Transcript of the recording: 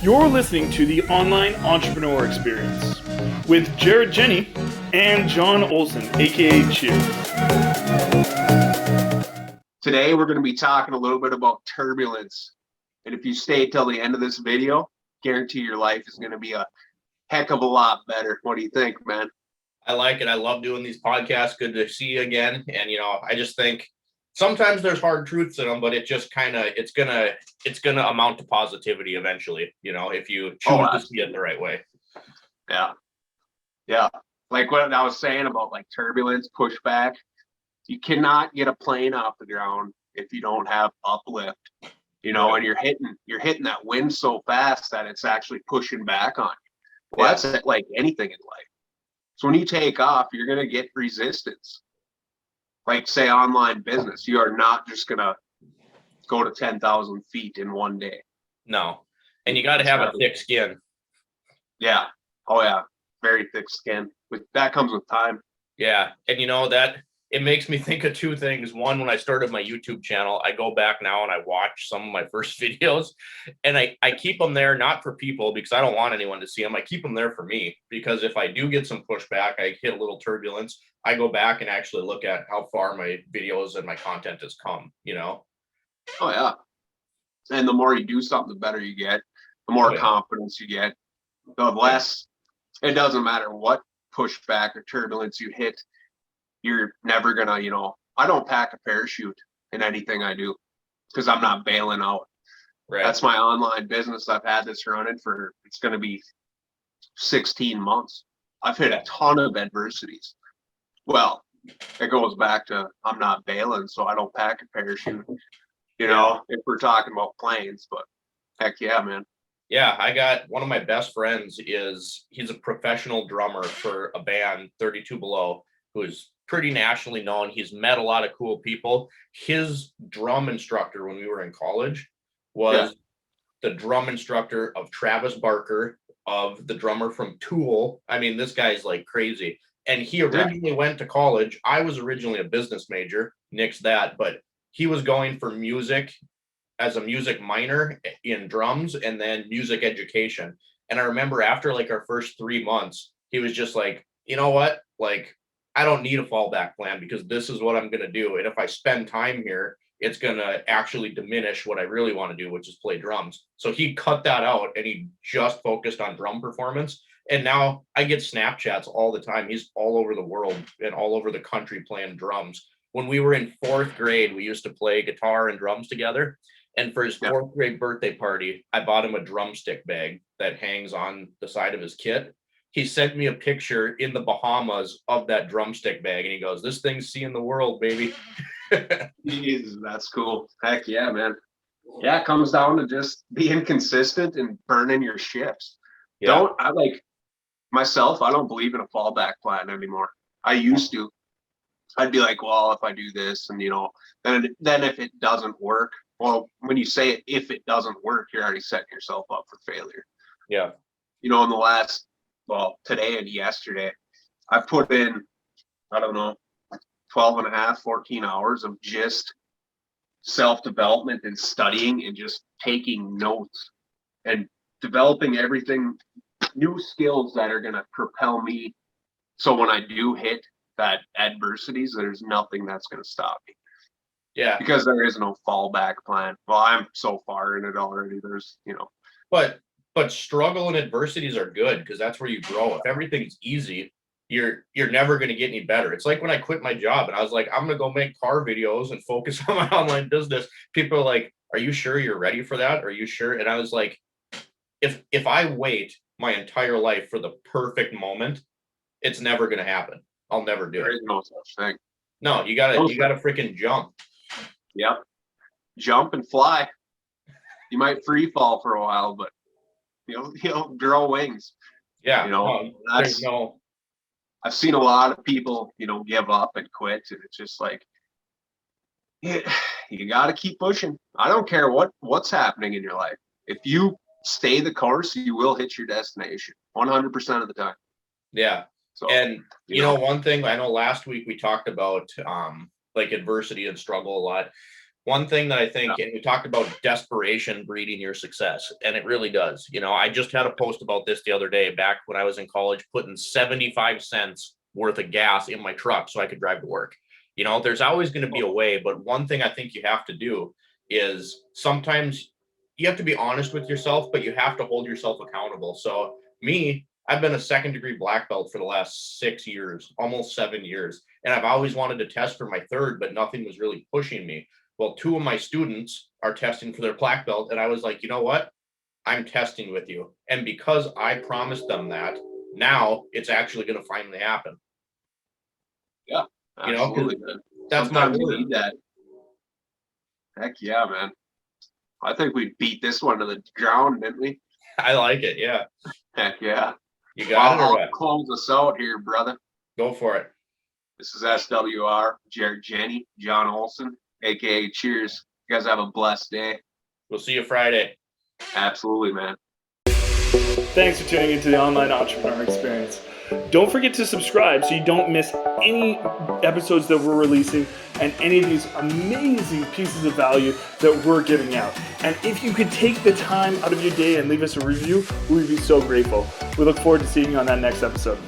You're listening to the Online Entrepreneur Experience with Jarrett Jenny and John Olson, aka Cheer. Today we're going to be talking a little bit about turbulence. And if you stay till the end of this video, guarantee your life is going to be a heck of a lot better. What do you think, man? I like it. I love doing these podcasts. Good to see you again. And I just think sometimes there's hard truths in them, but it just it's gonna amount to positivity eventually, if you choose to see it the right way. Yeah. Like what I was saying about like turbulence, pushback. You cannot get a plane off the ground if you don't have uplift, and you're hitting that wind so fast that it's actually pushing back on you. Well, that's like anything in life. So when you take off, you're going to get resistance. Like say online business, you are not just going to go to 10,000 feet in one day. No. And you got to have a thick skin. Yeah. Oh yeah. Very thick skin. But that comes with time. Yeah. And that it makes me think of two things. One, when I started my YouTube channel, I go back now and I watch some of my first videos, and I keep them there, not for people because I don't want anyone to see them. I keep them there for me because if I do get some pushback, I hit a little turbulence, I go back and actually look at how far my videos and my content has come, Oh yeah. And the more you do something, the better you get, the more confidence you get, the less, it doesn't matter what pushback or turbulence you hit. You're never gonna, I don't pack a parachute in anything I do because I'm not bailing out. Right. That's my online business. I've had this running for, it's going to be 16 months. I've hit a ton of adversities. Well, it goes back to I'm not bailing, so I don't pack a parachute, if we're talking about planes, but heck yeah, man. Yeah, I got one of my best friends he's a professional drummer for a band, 32 Below, who's pretty nationally known. He's met a lot of cool people. His drum instructor when we were in college was the drum instructor of Travis Barker, of the drummer from Tool. I mean, this guy's like crazy. And he originally went to college. I was originally a business major, nixed that, but he was going for music as a music minor in drums and then music education. And I remember after like our first 3 months, he was just like, you know what? Like, I don't need a fallback plan because this is what I'm going to do. And if I spend time here, it's going to actually diminish what I really want to do, which is play drums. So he cut that out and he just focused on drum performance. And now I get Snapchats all the time. He's all over the world and all over the country playing drums. When we were in 4th grade, we used to play guitar and drums together. And for his 4th grade birthday party, I bought him a drumstick bag that hangs on the side of his kit. He sent me a picture in the Bahamas of that drumstick bag, and he goes, "This thing's seeing the world, baby." Jeez, that's cool. Heck yeah, man. Yeah, it comes down to just being consistent and burning your shifts. Yeah. I don't believe in a fallback plan anymore. I used to. I'd be like, well, if I do this and, then if it doesn't work, well, when you say it, if it doesn't work, you're already setting yourself up for failure. Yeah. In the last, today and yesterday, I put in, I don't know, 12 and a half, 14 hours of just self-development and studying and just taking notes and developing everything, new skills that are going to propel me. So when I do hit that adversities, there's nothing that's going to stop me. Yeah. Because there is no fallback plan. Well, I'm so far in it already. There's, But struggle and adversities are good because that's where you grow. If everything's easy, you're never going to get any better. It's like when I quit my job and I was like, I'm going to go make car videos and focus on my online business. People are like, are you sure you're ready for that? Are you sure? And I was like, if I wait my entire life for the perfect moment, it's never going to happen. I'll never do it. There is no such thing. No, you gotta freaking jump. Yep. Jump and fly. You might free fall for a while, but he'll grow wings. Yeah. I've seen a lot of people, give up and quit, and it's just like, you got to keep pushing. I don't care what's happening in your life. If you stay the course, you will hit your destination 100% of the time. Yeah. So, and one thing I know last week we talked about like adversity and struggle a lot. One thing that I think, and we talked about desperation breeding your success, and it really does. You know, I just had a post about this the other day, back when I was in college, putting 75 cents worth of gas in my truck so I could drive to work. You know, there's always going to be a way, but one thing I think you have to do is sometimes you have to be honest with yourself, but you have to hold yourself accountable. So me, I've been a second-degree black belt for the last 6 years, almost 7 years, and I've always wanted to test for my third, but nothing was really pushing me. Well, 2 of my students are testing for their black belt, and I was like, you know what? I'm testing with you. And because I promised them that, now it's actually going to finally happen. Yeah, You know, absolutely, man. that's my Sometimes you word. need that. Heck yeah, man. I think we beat this one to the ground, didn't we? I like it. Yeah. Heck yeah. You got it or I'll what? close us out here, brother. Go for it. This is SWR, Jarrett Jenny, John Olson, aka Cheers. You guys have a blessed day. We'll see you Friday. Absolutely, man. Thanks for tuning into the Online Entrepreneur Experience. Don't forget to subscribe so you don't miss any episodes that we're releasing and any of these amazing pieces of value that we're giving out. And if you could take the time out of your day and leave us a review, we would be so grateful. We look forward to seeing you on that next episode.